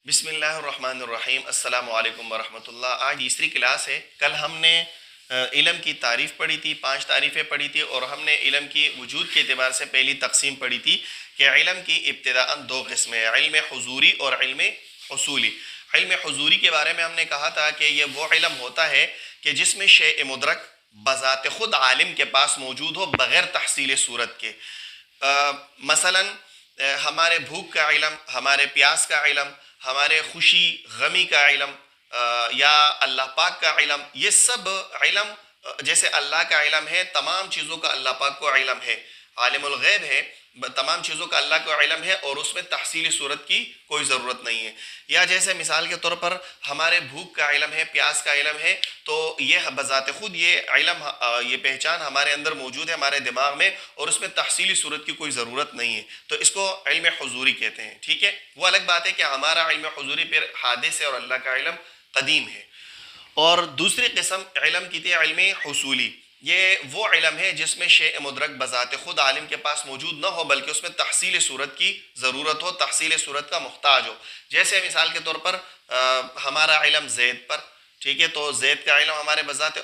بسم اللہ الرحمن الرحیم، السلام علیکم ورحمۃ اللہ۔ آج تیسری کلاس ہے۔ کل ہم نے علم کی تعریف پڑھی تھی، 5 تعریفیں پڑھی تھی، اور ہم نے علم کی وجود کے اعتبار سے پہلی تقسیم پڑھی تھی کہ علم کی ابتداءً 2 قسمیں ہیں، علم حضوری اور علم حصولی۔ علم حضوری کے بارے میں ہم نے کہا تھا کہ یہ وہ علم ہوتا ہے کہ جس میں شیء مدرک بذات خود عالم کے پاس موجود ہو بغیر تحصیل صورت کے۔ مثلا ہمارے بھوک کا علم، ہمارے پیاس کا علم، ہمارے خوشی غمی کا علم، یا اللہ پاک کا علم، یہ سب علم جیسے اللہ کا علم ہے، تمام چیزوں کا اللہ پاک کو علم ہے، عالم الغیب ہے، تمام چیزوں کا اللہ کو علم ہے، اور اس میں تحصیل صورت کی کوئی ضرورت نہیں ہے۔ یا جیسے مثال کے طور پر ہمارے بھوک کا علم ہے، پیاس کا علم ہے، تو یہ بذات خود یہ علم، یہ پہچان ہمارے اندر موجود ہے، ہمارے دماغ میں، اور اس میں تحصیلی صورت کی کوئی ضرورت نہیں ہے، تو اس کو علم حضوری کہتے ہیں۔ ٹھیک ہے، وہ الگ بات ہے کہ ہمارا علم حضوری پھر حادث ہے اور اللہ کا علم قدیم ہے۔ اور دوسری قسم علم کی تھی علم حصولی۔ یہ وہ علم ہے جس میں شیء مدرک بذات خود عالم کے پاس موجود نہ ہو، بلکہ اس میں تحصیل صورت کی ضرورت ہو، تحصیل صورت کا محتاج ہو۔ جیسے مثال کے طور پر ہمارا علم زید پر، ٹھیک ہے، تو زید کا علم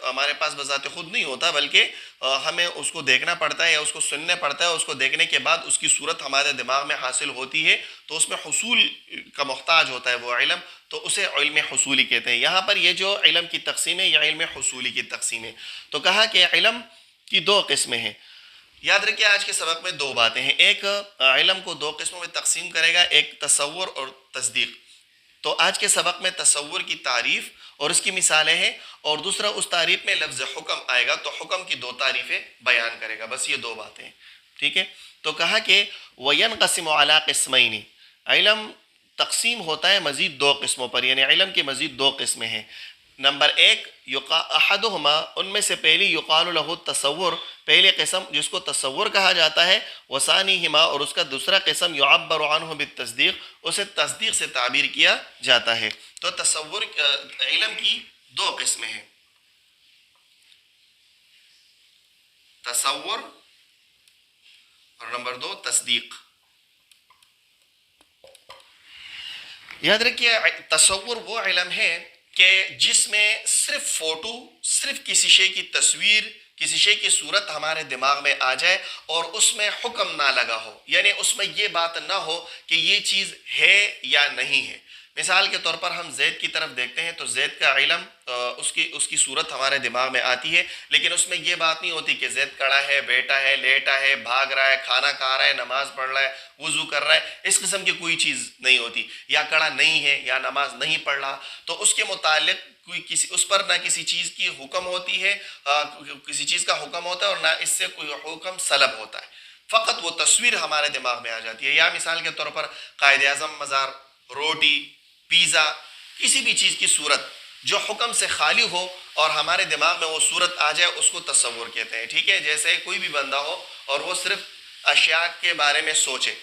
ہمارے پاس بذات خود نہیں ہوتا، بلکہ ہمیں اس کو دیکھنا پڑتا ہے یا اس کو سننا پڑتا ہے، اس کو دیکھنے کے بعد اس کی صورت ہمارے دماغ میں حاصل ہوتی ہے، تو اس میں حصول کا محتاج ہوتا ہے وہ علم، تو اسے علم حصولی کہتے ہیں۔ یہاں پر یہ جو علم کی تقسیم ہے، یہ علم حصولی کی تقسیم ہے۔ تو کہا کہ علم کی 2 قسمیں ہیں۔ یاد رکھیے آج کے سبق میں 2 باتیں ہیں، ایک علم کو 2 قسموں میں تقسیم کرے گا، ایک تصور اور تصدیق۔ تو آج کے سبق میں تصور کی تعریف اور اس کی مثالیں ہیں، اور دوسرا اس تعریف میں لفظ حکم آئے گا، تو حکم کی 2 تعریفیں بیان کرے گا، بس یہ 2 باتیں ہیں۔ ٹھیک ہے، تو کہا کہ وَيَنْقَسِمُ عَلَىٰ قِسْمَيْنِ، علم تقسیم ہوتا ہے مزید 2 قسموں پر، یعنی علم کی مزید 2 قسمیں ہیں۔ نمبر 1 احدہما، ان میں سے پہلی یقال لہ تصور، پہلی قسم جس کو تصور کہا جاتا ہے، وثانیہما، اور اس کا دوسرا قسم یعبر عنہ بالتصدیق، اسے تصدیق سے تعبیر کیا جاتا ہے۔ تو تصور علم کی 2 قسمیں ہیں، تصور اور نمبر 2 تصدیق۔ یاد رکھیے تصور وہ علم ہے کہ جس میں صرف فوٹو، صرف کسی شے کی تصویر، کسی شے کی صورت ہمارے دماغ میں آ جائے اور اس میں حکم نہ لگا ہو، یعنی اس میں یہ بات نہ ہو کہ یہ چیز ہے یا نہیں ہے۔ مثال کے طور پر ہم زید کی طرف دیکھتے ہیں تو زید کا علم، اس کی صورت ہمارے دماغ میں آتی ہے، لیکن اس میں یہ بات نہیں ہوتی کہ زید کھڑا ہے، بیٹھا ہے، لیٹا ہے، بھاگ رہا ہے، کھانا کھا رہا ہے، نماز پڑھ رہا ہے، وضو کر رہا ہے، اس قسم کی کوئی چیز نہیں ہوتی، یا کھڑا نہیں ہے یا نماز نہیں پڑھ رہا، تو اس کے متعلق اس پر نہ کسی چیز کی حکم ہوتی ہے، کسی چیز کا حکم ہوتا ہے، اور نہ اس سے کوئی حکم سلب ہوتا ہے، فقط وہ تصویر ہمارے دماغ میں آ جاتی ہے۔ یا مثال کے طور پر قائد اعظم مزار، روٹی، پیزا، کسی بھی چیز کی صورت جو حکم سے خالی ہو اور ہمارے دماغ میں وہ صورت آ جائے، اس کو تصور کہتے ہیں۔ ٹھیک ہے، جیسے کوئی بھی بندہ ہو اور وہ صرف اشیاء کے بارے میں سوچے،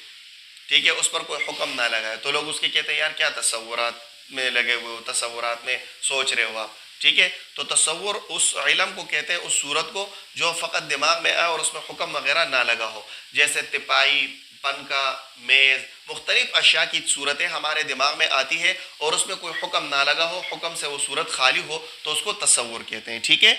ٹھیک ہے، اس پر کوئی حکم نہ لگائے، تو لوگ اس کے کہتے ہیں یار کیا تصورات میں لگے ہوئے ہو، تصورات میں سوچ رہے ہو آپ۔ ٹھیک ہے، تو تصور اس علم کو کہتے ہیں، اس صورت کو جو فقط دماغ میں آئے اور اس میں حکم وغیرہ نہ لگا ہو، جیسے تپائی، پنکھا، میز، مختلف اشیاء کی صورتیں ہمارے دماغ میں آتی ہے اور اس میں کوئی حکم نہ لگا ہو، حکم سے وہ صورت خالی ہو، تو اس کو تصور کہتے ہیں۔ ٹھیک ہے،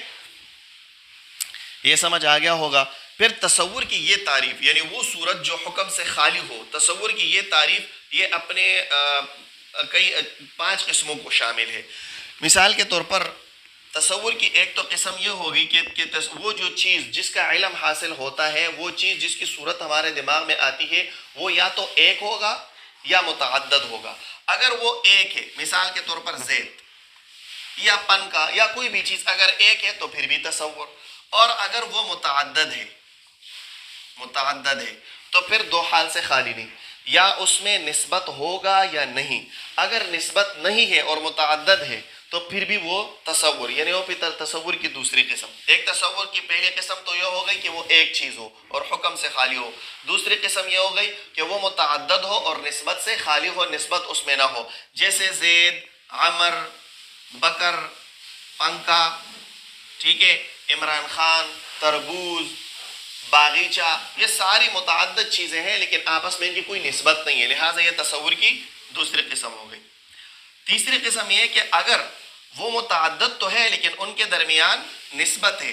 یہ سمجھ آ گیا ہوگا۔ پھر تصور کی یہ تعریف، یعنی وہ صورت جو حکم سے خالی ہو، تصور کی یہ تعریف، یہ اپنے کئی 5 قسموں کو شامل ہے۔ مثال کے طور پر تصور کی ایک تو قسم یہ ہوگی کہ وہ جو چیز جس کا علم حاصل ہوتا ہے، وہ چیز جس کی صورت ہمارے دماغ میں آتی ہے، وہ یا تو ایک ہوگا یا متعدد ہوگا۔ اگر وہ ایک ہے، مثال کے طور پر زید یا پن کا یا کوئی بھی چیز اگر ایک ہے تو پھر بھی تصور، اور اگر وہ متعدد ہے تو پھر 2 حال سے خالی نہیں، یا اس میں نسبت ہوگا یا نہیں۔ اگر نسبت نہیں ہے اور متعدد ہے تو پھر بھی وہ تصور، یعنی وہ تصور کی دوسری قسم۔ ایک تصور کی پہلی قسم تو یہ ہو گئی کہ وہ ایک چیز ہو اور حکم سے خالی ہو، دوسری قسم یہ ہو گئی کہ وہ متعدد ہو اور نسبت سے خالی ہو، نسبت اس میں نہ ہو، جیسے زید، عمر، بکر، پنکھا، ٹھیک ہے، عمران خان، تربوز، باغیچہ، یہ ساری متعدد چیزیں ہیں لیکن آپس میں ان کی کوئی نسبت نہیں ہے، لہٰذا یہ تصور کی دوسری قسم ہو گئی۔ تیسری قسم یہ ہے کہ اگر وہ متعدد تو ہے لیکن ان کے درمیان نسبت ہے،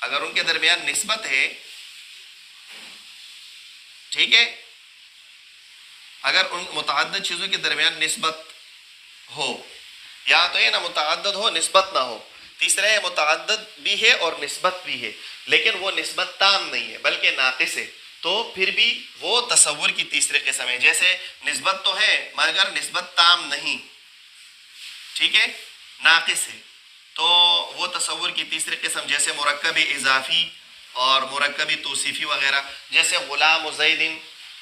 اگر ان کے درمیان نسبت ہے، ٹھیک ہے، اگر ان متعدد چیزوں کے درمیان نسبت ہو، یا تو یہ نہ متعدد ہو نسبت نہ ہو، تیسرا ہے متعدد بھی ہے اور نسبت بھی ہے لیکن وہ نسبت تام نہیں ہے بلکہ ناقص ہے، تو پھر بھی وہ تصور کی تیسری قسم ہے. جیسے نسبت تو ہے مگر نسبت تام نہیں، ٹھیک ہے، ناقص ہے، تو وہ تصور کی تیسری قسم. جیسے مرکب اضافی اور مرکب توصیفی وغیرہ، جیسے غلام زیدن،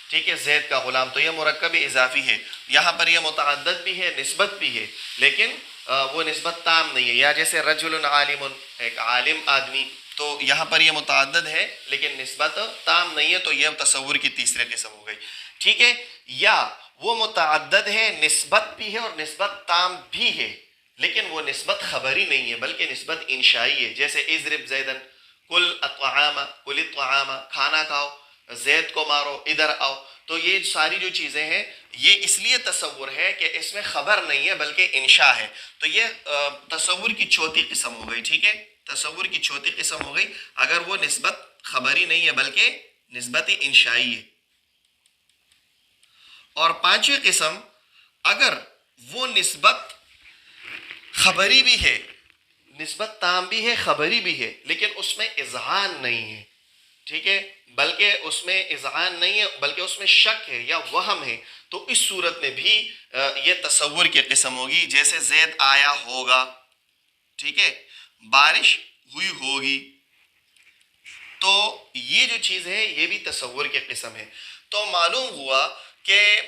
ٹھیک ہے، زید کا غلام، تو یہ مرکب اضافی ہے، یہاں پر یہ متعدد بھی ہے نسبت بھی ہے لیکن وہ نسبت تام نہیں ہے. یا جیسے رجل عالم، ایک عالم آدمی، تو یہاں پر یہ متعدد ہے لیکن نسبت تام نہیں ہے، تو یہ تصور کی تیسری قسم ہو گئی، ٹھیک ہے. یا وہ متعدد ہے، نسبت بھی ہے اور نسبت تام بھی ہے لیکن وہ نسبت خبری نہیں ہے بلکہ نسبت انشائی ہے. جیسے اضرب زیدن، کل الطعام، کل الطعام، کھانا کھاؤ، زید کو مارو، ادھر آؤ. تو یہ ساری جو چیزیں ہیں یہ اس لیے تصور ہے کہ اس میں خبر نہیں ہے بلکہ انشاء ہے. تو یہ تصور کی چوتھی قسم ہو گئی، ٹھیک ہے، تصور کی چوتھی قسم ہو گئی اگر وہ نسبت خبری نہیں ہے بلکہ نسبت انشائی ہے. اور پانچویں قسم، اگر وہ نسبت خبری بھی ہے، نسبت تام بھی ہے، خبری بھی ہے لیکن اس میں اذعان نہیں ہے، ٹھیک ہے، بلکہ اس میں اذعان نہیں ہے بلکہ اس میں شک ہے یا وہم ہے، تو اس صورت میں بھی یہ تصور کی قسم ہوگی. جیسے زید آیا ہوگا، ٹھیک ہے، بارش ہوئی ہوگی، تو یہ جو چیز ہے یہ بھی تصور کی قسم ہے. تو معلوم ہوا کہ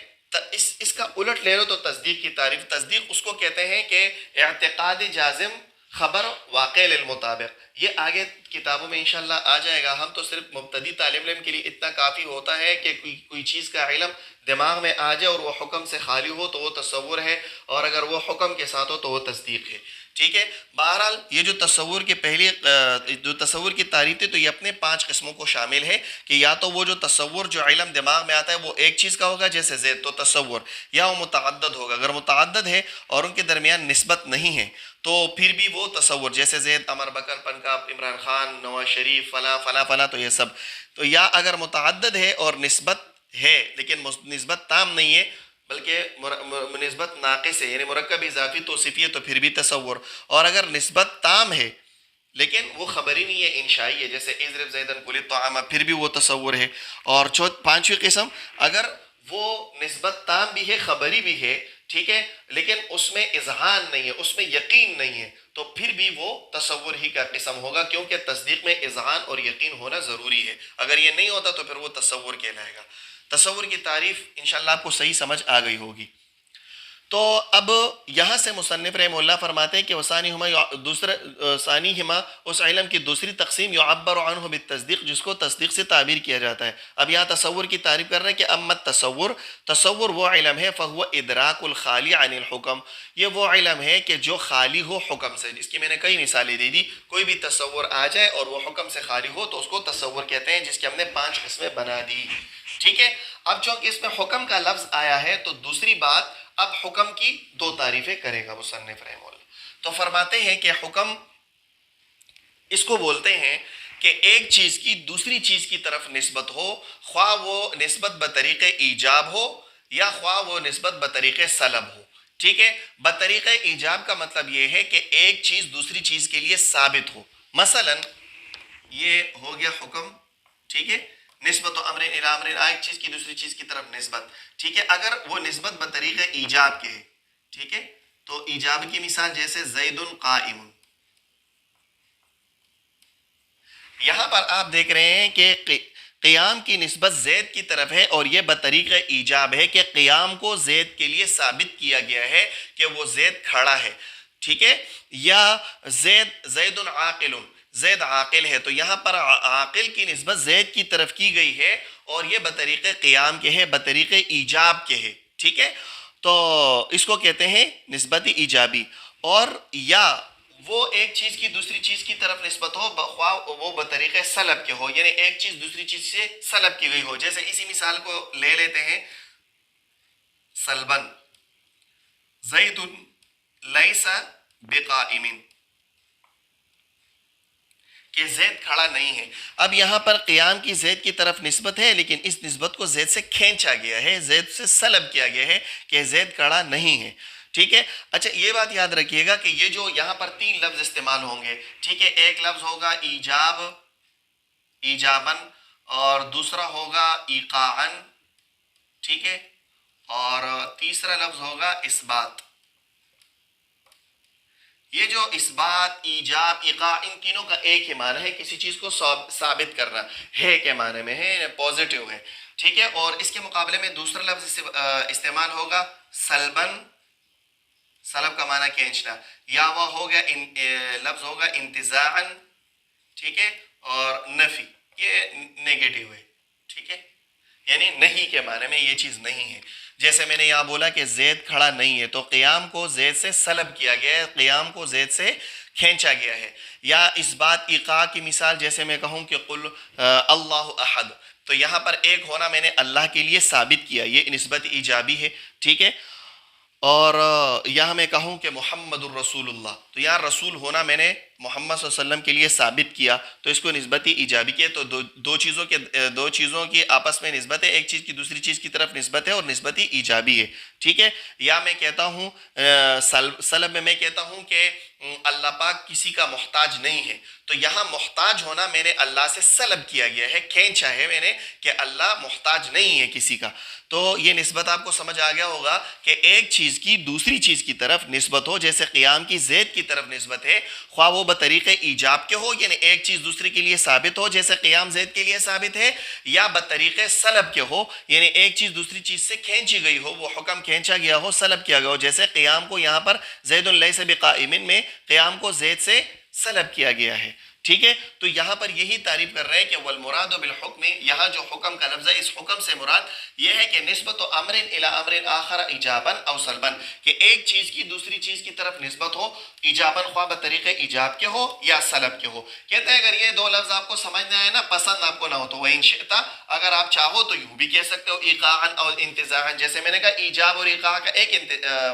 اس کا الٹ لے لو تو تصدیق کی تعریف، تصدیق اس کو کہتے ہیں کہ اعتقاد جازم خبر واقع للمطابق. یہ آگے کتابوں میں انشاءاللہ آ جائے گا. ہم تو صرف مبتدی طالب علم کے لیے اتنا کافی ہوتا ہے کہ کوئی چیز کا علم دماغ میں آ جائے اور وہ حکم سے خالی ہو تو وہ تصور ہے، اور اگر وہ حکم کے ساتھ ہو تو وہ تصدیق ہے، ٹھیک ہے. بہرحال یہ جو تصور کے پہلی جو تصور کی تعریف تھی تو یہ اپنے 5 قسموں کو شامل ہے کہ یا تو وہ جو تصور جو علم دماغ میں آتا ہے وہ ایک چیز کا ہوگا جیسے زید تو تصور، یا وہ متعدد ہوگا. اگر متعدد ہے اور ان کے درمیان نسبت نہیں ہے تو پھر بھی وہ تصور، جیسے زید، عمر، بکر، پنکاپ، عمران خان، نواز شریف، فلاں فلاں فلاں، تو یہ سب. تو یا اگر متعدد ہے اور نسبت ہے لیکن نسبت تام نہیں ہے بلکہ نسبت ناقص ہے یعنی مرکب اضافی توصیفی ہے تو پھر بھی تصور. اور اگر نسبت تام ہے لیکن وہ خبری نہیں ہے، انشائی ہے، جیسے اضرب زیدن کل الطعام، پھر بھی وہ تصور ہے. اور پانچویں قسم، اگر وہ نسبت تام بھی ہے، خبری بھی ہے، ٹھیک ہے، لیکن اس میں اذعان نہیں ہے، اس میں یقین نہیں ہے، تو پھر بھی وہ تصور ہی کا قسم ہوگا کیونکہ تصدیق میں اذعان اور یقین ہونا ضروری ہے. اگر یہ نہیں ہوتا تو پھر وہ تصور کہلائے گا. تصور کی تعریف انشاءاللہ آپ کو صحیح سمجھ آ گئی ہوگی. تو اب یہاں سے مصنف رحمہ اللہ فرماتے ہیں کہ ثانیہما اس علم کی دوسری تقسیم یعبر عنہ بالتصدیق، جس کو تصدیق سے تعبیر کیا جاتا ہے. اب یہاں تصور کی تعریف کر رہے ہیں کہ اما تصور وہ علم ہے فہو ادراک الخالی عن الحکم، یہ وہ علم ہے کہ جو خالی ہو حکم سے. جس کی میں نے کئی مثالیں دے دی، کوئی بھی تصور آ جائے اور وہ حکم سے خالی ہو تو اس کو تصور کہتے ہیں، جس کی ہم نے 5 قسمیں بنا دی، ٹھیک ہے. اب چونکہ اس میں حکم کا لفظ آیا ہے تو دوسری بات، اب حکم کی 2 تعریفیں کرے گا مصنف رحمہ اللہ. تو فرماتے ہیں کہ حکم اس کو بولتے ہیں کہ ایک چیز کی دوسری چیز کی طرف نسبت ہو، خواہ وہ نسبت بطریق ایجاب ہو یا خواہ وہ نسبت بطریق سلب ہو، ٹھیک ہے. بطریق ایجاب کا مطلب یہ ہے کہ ایک چیز دوسری چیز کے لیے ثابت ہو. مثلا یہ ہو گیا حکم، ٹھیک ہے، نسبت و امر الی امر، ایک چیز کی دوسری چیز کی طرف نسبت، ٹھیک ہے. اگر وہ نسبت بطریق ایجاب کے ہے، ٹھیک ہے، تو ایجاب کی مثال جیسے زید قائم. یہاں پر آپ دیکھ رہے ہیں کہ قیام کی نسبت زید کی طرف ہے اور یہ بطریق ایجاب ہے کہ قیام کو زید کے لیے ثابت کیا گیا ہے کہ وہ زید کھڑا ہے، ٹھیک ہے. یا زید عاقل، زید عاقل ہے، تو یہاں پر عاقل کی نسبت زید کی طرف کی گئی ہے اور یہ بطریق قیام کے ہے، بطریق ایجاب کے ہے، ٹھیک ہے. تو اس کو کہتے ہیں نسبت ایجابی. اور یا وہ ایک چیز کی دوسری چیز کی طرف نسبت ہو خواہ وہ بطریق سلب کے ہو، یعنی ایک چیز دوسری چیز سے سلب کی گئی ہو. جیسے اسی مثال کو لے لیتے ہیں، سلبن زید لیس بقائم، کہ زید کھڑا نہیں ہے. اب یہاں پر قیام کی زید کی طرف نسبت ہے، لیکن اس نسبت کو زید سے کھینچا گیا ہے، زید سے سلب کیا گیا ہے کہ زید کھڑا نہیں ہے. ٹھیک ہے. اچھا یہ بات یاد رکھیے گا کہ یہ جو یہاں پر تین لفظ استعمال ہوں گے. ٹھیک ہے. ایک لفظ ہوگا ایجاب، ایجابن، اور دوسرا ہوگا ایقاعن. ٹھیک ہے. اور تیسرا لفظ ہوگا اثبات. یہ جو اثبات، ایجاب، ایقاع، ان تینوں کا ایک ہی معنی ہے، کسی چیز کو ثابت کرنا ہے کے معنی میں ہے، پوزیٹیو ہے. ٹھیک ہے. اور اس کے مقابلے میں دوسرا لفظ استعمال ہوگا سلبن، سلب کا معنی کھینچنا، یا وہ ہوگا لفظ ہوگا انتزاعن. ٹھیک ہے. اور نفی، یہ نیگیٹو ہے. ٹھیک ہے. یعنی نہیں کے معنی میں یہ چیز نہیں ہے. جیسے میں نے یہاں بولا کہ زید کھڑا نہیں ہے، تو قیام کو زید سے سلب کیا گیا ہے، قیام کو زید سے کھینچا گیا ہے. یا اس بات ایقاع کی مثال جیسے میں کہوں کہ قل اللہ احد، تو یہاں پر ایک ہونا میں نے اللہ کے لیے ثابت کیا، یہ نسبت ایجابی ہے. ٹھیک ہے. اور یہاں میں کہوں کہ محمد الرسول اللہ، تو یہاں رسول ہونا میں نے محمد صلی اللہ علیہ وسلم کے لیے ثابت کیا، تو اس کو نسبتی ایجابی کیا. تو دو چیزوں کی آپس میں نسبت ہے، ایک چیز کی دوسری چیز کی طرف نسبت ہے اور نسبتی ایجابی ہے. ٹھیک ہے. یا میں کہتا ہوں سلب میں کہتا ہوں کہ اللہ پاک کسی کا محتاج نہیں ہے، تو یہاں محتاج ہونا میں نے اللہ سے سلب کیا گیا ہے، کھینچا ہے میں نے کہ اللہ محتاج نہیں ہے کسی کا. تو یہ نسبت آپ کو سمجھ آ گیا ہوگا کہ ایک چیز کی دوسری چیز کی طرف نسبت ہو، جیسے قیام کی زید کی طرف نسبت ہے، خواہ وہ بطریق ایجاب کے ہو، یعنی ایک چیز دوسری کے لیے ثابت ہو جیسے قیام زید کے لیے ثابت ہے، یا بطریق سلب کے ہو، یعنی ایک چیز دوسری چیز سے کھینچی گئی ہو، وہ حکم کھینچا گیا ہو، سلب کیا گیا ہو. جیسے قیام کو یہاں پر زید لیس بقائم میں قیام کو زید سے سلب کیا گیا ہے. ٹھیک ہے. تو یہاں پر یہی تعریف کر رہے ہیں کہ والمراد بالحکم، یہاں جو حکم کا لفظ ہے، اس حکم سے مراد یہ ہے کہ نسبت امر الی امر آخر ایجابا او سلبا، کہ ایک چیز کی دوسری چیز کی طرف نسبت ہو، ایجابا خواہ بطریق ایجاب کے ہو یا سلب کے ہو. کہتے ہیں اگر یہ دو لفظ آپ کو سمجھنا ہے نا، پسند آپ کو نہ ہو تو وَإِن شِئْتَ، اگر آپ چاہو تو یوں بھی کہہ سکتے ہو ایقاعا اور انتزاعا. جیسے میں نے کہا ایجاب اور ایقاع کا ایک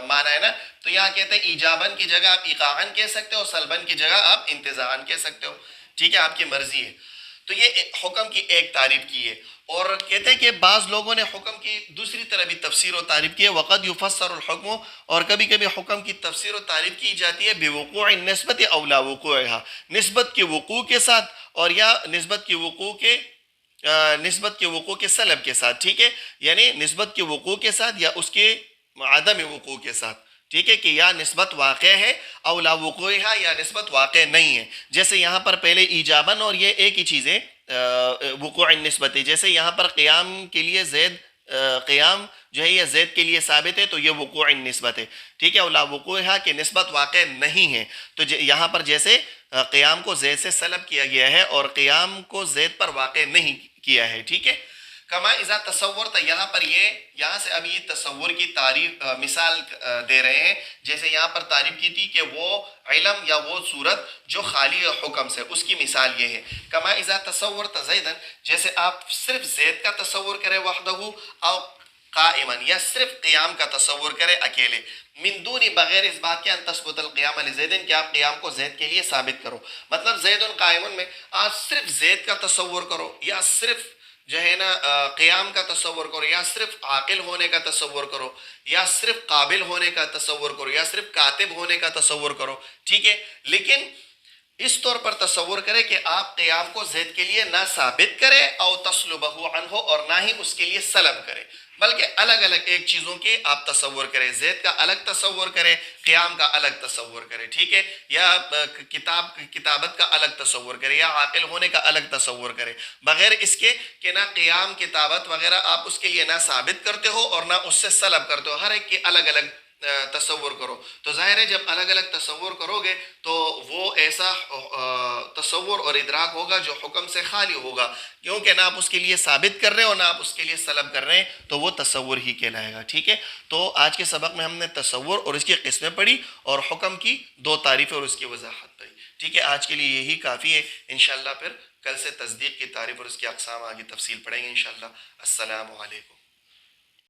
معنی ہے نا، تو یہاں کہتے ہیں ایجابن کی جگہ آپ ایقاعا کہہ سکتے ہو، سلبن کی جگہ آپ انتزاعا کہہ سکتے ہو. ٹھیک ہے. آپ کی مرضی ہے. تو یہ حکم کی ایک تعریف کی ہے. اور کہتے ہیں کہ بعض لوگوں نے حکم کی دوسری طرح بھی تفسیر و تعریف کی ہے. وقد یفسر الحکم، اور کبھی کبھی حکم کی تفسیر و تعریف کی جاتی ہے بوقوع النسبت او لا وقوعها، نسبت کے وقوع کے ساتھ اور یا نسبت کے وقوع کے سلب کے ساتھ. ٹھیک ہے. یعنی نسبت کے وقوع کے ساتھ یا اس کے عدم وقوع کے ساتھ. ٹھیک ہے. کہ یا نسبت واقع ہے او لا وقوعها، یا نسبت واقع نہیں ہے. جیسے یہاں پر پہلے ایجابن، اور یہ ایک ہی چیز ہے وقوع النسبت. جیسے یہاں پر قیام کے لیے زید، قیام جو ہے یہ زید کے لیے ثابت ہے، تو یہ وقوع النسبت ہے. ٹھیک ہے. او لا وقوعها کہ نسبت واقع نہیں ہے. تو یہاں پر جیسے قیام کو زید سے سلب کیا گیا ہے اور قیام کو زید پر واقع نہیں کیا ہے. ٹھیک ہے. کما اذا تصور، تو یہاں پر یہاں سے اب یہ تصور کی تعریف مثال دے رہے ہیں. جیسے یہاں پر تعریف کی تھی کہ وہ علم یا وہ صورت جو خالی حکم سے، اس کی مثال یہ ہے. کما اذا تصور زیدن، جیسے آپ صرف زید کا تصور کرے وحدہ او قائما، یا صرف قیام کا تصور کرے اکیلے، من دون بغیر اس بات کے ان تثبت القیام لزید، کہ آپ قیام کو زید کے لیے ثابت کرو. مطلب زید قائم میں آپ صرف زید کا تصور کرو، یا صرف جو ہے نا قیام کا تصور کرو، یا صرف عاقل ہونے کا تصور کرو، یا صرف قابل ہونے کا تصور کرو، یا صرف کاتب ہونے کا تصور کرو. ٹھیک ہے. لیکن اس طور پر تصور کرے کہ آپ قیام کو زید کے لیے نہ ثابت کرے او تسلبہ عنہ، اور نہ ہی اس کے لیے سلب کرے، بلکہ الگ الگ ایک چیزوں کے آپ تصور کرے. زید کا الگ تصور کرے، قیام کا الگ تصور کرے. ٹھیک ہے. یا کتابت کا الگ تصور کرے، یا عاقل ہونے کا الگ تصور کرے، بغیر اس کے کہ نہ قیام، کتابت وغیرہ آپ اس کے لیے نہ ثابت کرتے ہو اور نہ اس سے سلب کرتے ہو. ہر ایک کے الگ الگ تصور کرو. تو ظاہر ہے جب الگ الگ تصور کرو گے تو وہ ایسا تصور اور ادراک ہوگا جو حکم سے خالی ہوگا، کیونکہ نہ آپ اس کے لیے ثابت کر رہے ہیں اور نہ آپ اس کے لیے سلب کر رہے ہیں، تو وہ تصور ہی کہلائے گا. ٹھیک ہے. تو آج کے سبق میں ہم نے تصور اور اس کی قسمیں پڑھی اور حکم کی دو تعریفیں اور اس کی وضاحت پڑھی. ٹھیک ہے. آج کے لیے یہی کافی ہے. انشاءاللہ پھر کل سے تصدیق کی تعریف اور اس کی اقسام آگے تفصیل پڑھیں گے انشاءاللہ. السلام علیکم.